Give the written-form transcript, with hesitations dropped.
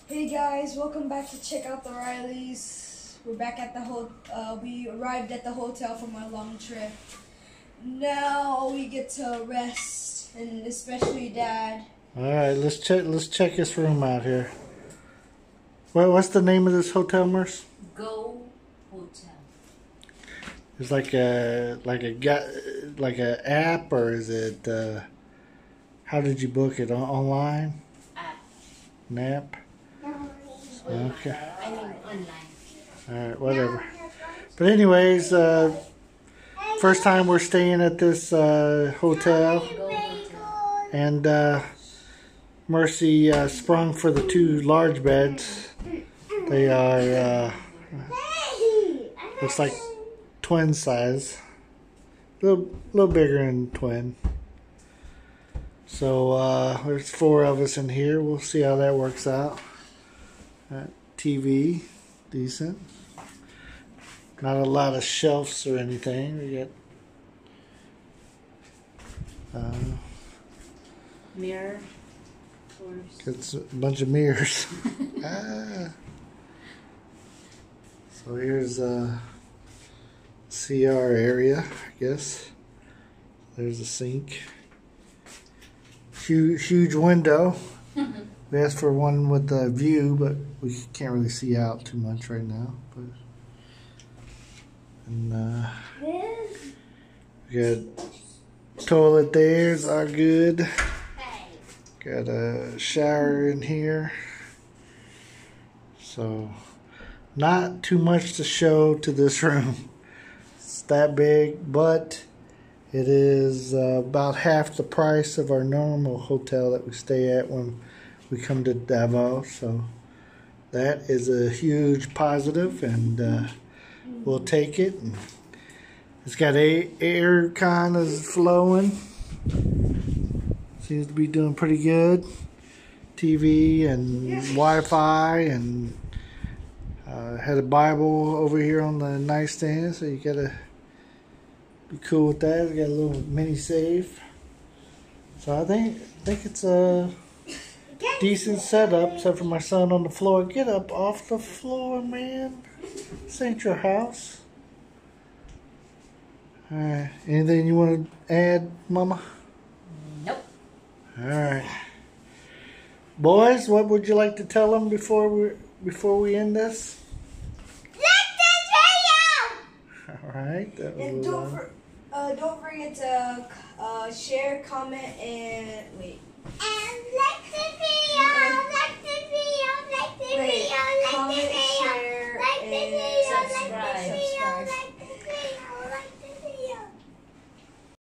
Hey guys, welcome back to Check Out the Rileys. We're back at the we arrived at the hotel from our long trip. Now we get to rest, and especially Dad. All right, let's check this room out here. What's the name of this hotel, Merce? Go Hotel. It's like a app, or is it? How did you book it? Online? App. An app? Okay. I mean online. Alright, whatever. But anyways, first time we're staying at this hotel. Go Hotel. And Mercy sprung for the two large beds. They are, looks like twin size. A little bigger than twin. So there's 4 of us in here. We'll see how that works out. TV, decent. Not a lot of shelves or anything. We got Mirror. it's a bunch of mirrors. So here's a CR area, I guess. There's a sink. Huge window. We asked for one with a view, but we can't really see out too much right now. And we got toilet there's all good. Got a shower in here. So not too much to show to this room. It's that big, but it is about half the price of our normal hotel that we stay at when we come to Davao. So that is a huge positive, and we'll take it. And it's got aircon is flowing. Seems to be doing pretty good. TV and Wi-Fi, and had a Bible over here on the nightstand, so you gotta be cool with that. We got a little mini safe. So I think it's a decent setup, except for my son on the floor. Get up off the floor, man. This ain't your house. Alright, anything you want to add, Mama? Nope. Alright. Boys, what would you like to tell them before we end this? Like this video! Alright. And don't forget to share, comment, and wait. And like this video! Like this video! Like this video! Like this video! Like this video! Like this video!